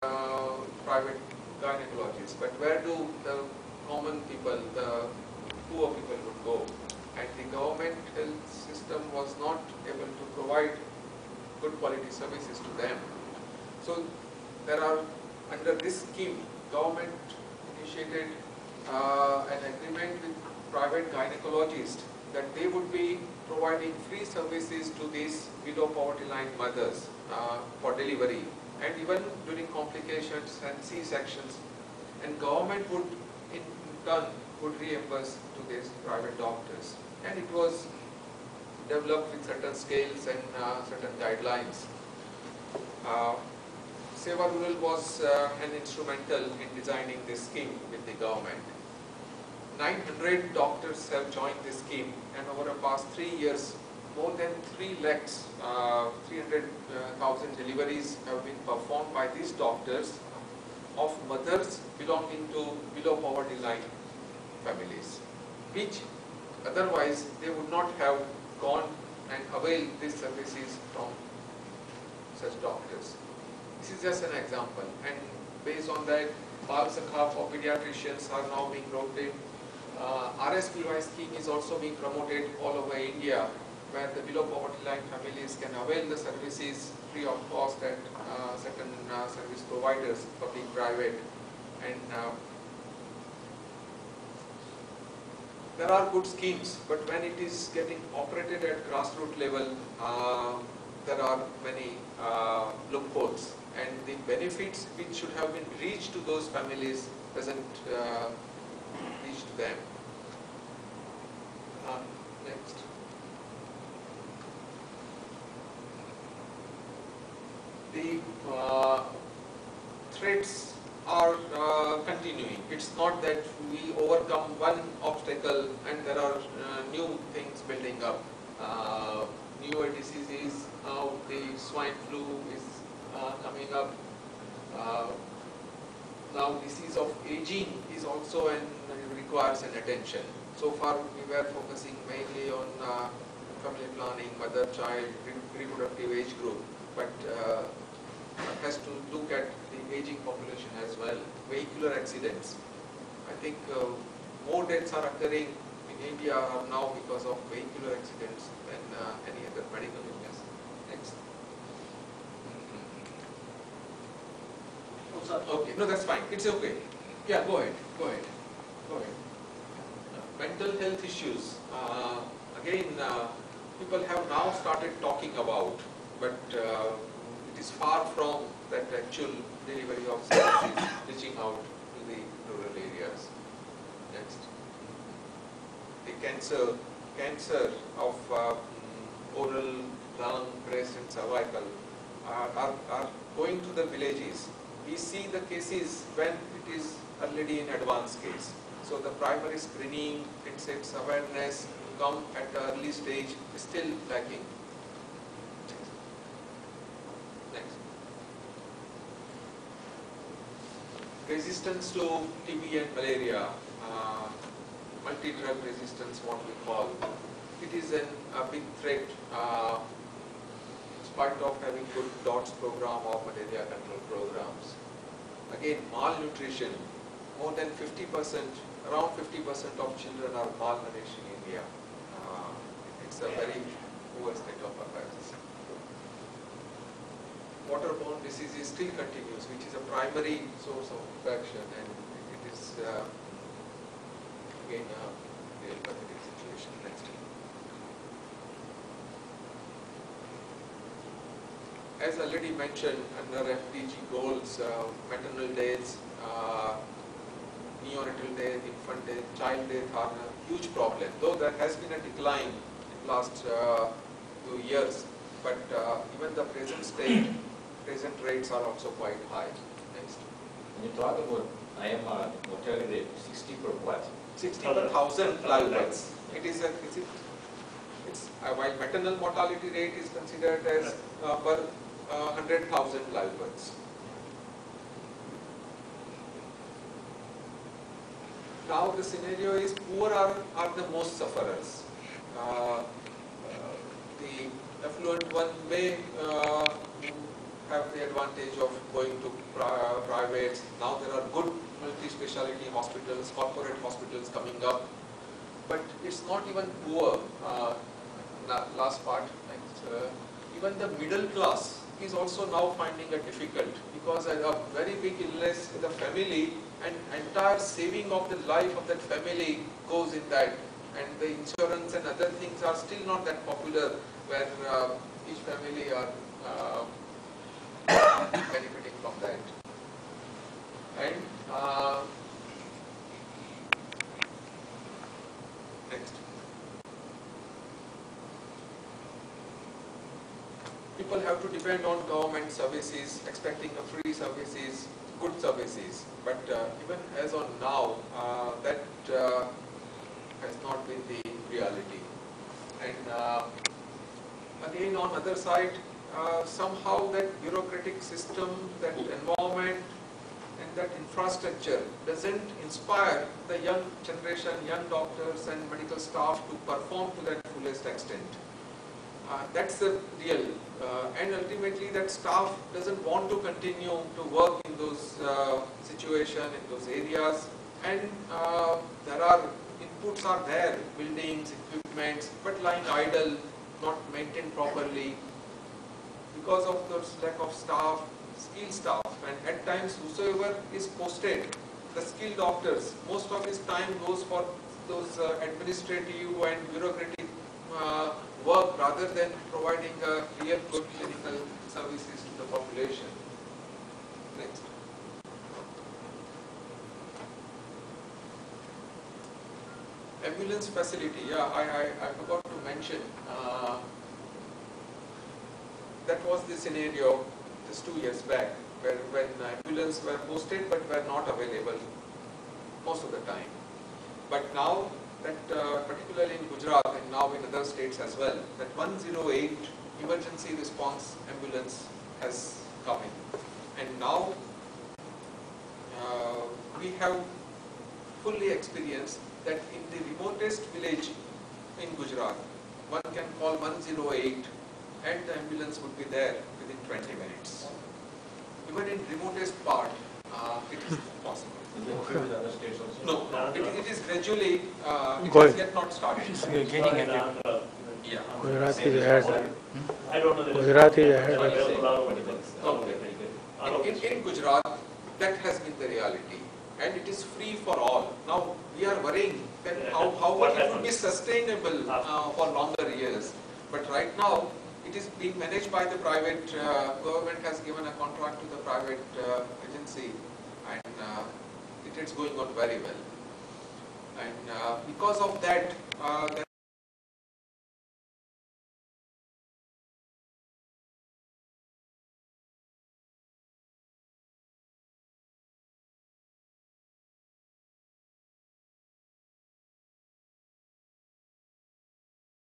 private gynecologists, but where do the common people, the poor people would go? And the government health system was not able to provide good quality services to them. So there are, under this scheme, government initiated an agreement with private gynecologists that they would be providing free services to these below poverty line mothers for delivery, and even during complications and C-sections, and government would in turn would reimburse to these private doctors, and it was developed with certain scales and certain guidelines. Sewa Rural was an instrumental in designing this scheme with the government. 900 doctors have joined this scheme, and over the past 3 years, more than 300,000 deliveries have been performed by these doctors of mothers belonging to below poverty line families, which otherwise they would not have gone and availed these services from such doctors. This is just an example, and based on that, Bal Sakha for pediatricians are now being brought in. RSPY scheme is also being promoted all over India, where the below poverty line families can avail the services free of cost at certain service providers, public, private, and there are good schemes, but when it is getting operated at grassroots level, there are many loopholes, and the benefits which should have been reached to those families doesn't reach to them. Next. The threats are continuing. It's not that we overcome one obstacle and there are new things building up. Newer diseases, now the swine flu is coming up. Now disease of aging is also requires an attention. So far we were focusing mainly on family planning, mother-child, reproductive age group, but has to look at the aging population as well. Vehicular accidents. I think more deaths are occurring in India now because of vehicular accidents than any other medical illness. Next. Okay, no, that's fine. It's okay. Yeah, go ahead. Go ahead. Go ahead. Mental health issues. Again, people have now started talking about, but it is far from that actual delivery of services reaching out to the rural areas. Next. The cancer of oral, lung, breast and cervical are going to the villages. We see the cases when it is already in advanced case. So the primary screening, its awareness to come at the early stage is still lacking. Next. Resistance to TB and malaria, multi-drug resistance, what we call. It is a big threat in spite of having good DOTS program or malaria control programs. Again, malnutrition. More than 50%, around 50% of children are malnourished in India. It's a very poor state of affairs. Waterborne diseases still continues, which is a primary source of infection, and it is again a real pathetic situation. Next. As already mentioned, under FDG goals, maternal deaths, neonatal death, infant death, child death are a huge problem. Though there has been a decline in last few years, but even the present rates are also quite high. Next. When you talk about IMR, mortality rate, 60 per what? 60,000 live births. While maternal mortality rate is considered as per 100,000 live births. Now the scenario is poor are the most sufferers. The affluent one may have the advantage of going to privates. Now there are good multi-speciality hospitals, corporate hospitals coming up. But it's not even poor. Last part, even the middle class is also now finding it difficult because a very big illness in the family and entire saving of the life of that family goes in that, and the insurance and other things are still not that popular where each family are benefiting from that. And next. People have to depend on government services, expecting a free services, good services. But even as on now, that has not been the reality. And again, on other side, somehow that bureaucratic system, that environment, and that infrastructure doesn't inspire the young generation, young doctors and medical staff to perform to that fullest extent. That's the real, and ultimately that staff doesn't want to continue to work in those situations, in those areas, and there are inputs are there, buildings, equipments, but lying idle, not maintained properly because of those lack of staff, skilled staff, and at times whosoever is posted, the skilled doctors, most of his time goes for those administrative and bureaucratic work rather than providing real good clinical services to the population. Next. Ambulance facility, yeah, I forgot to mention, that was the scenario just 2 years back when ambulance were posted but were not available most of the time. But now that particularly in Gujarat and now in other states as well, that 108 emergency response ambulance has come in. And now we have fully experienced that in the remotest village in Gujarat, one can call 108 and the ambulance would be there within 20 minutes. Even in remotest part, it is possible. Is it okay with other states also? No, it is gradually, it is yet not started. Yeah. Gujarat is ahead. I don't know. Gujarat is ahead. Okay. In Gujarat, that has been the reality, and it is free for all. Now we are worrying that how it would be sustainable for longer years. But right now, it is being managed by the private. Government has given a contract to the private agency, and it is going on very well. And because of that, there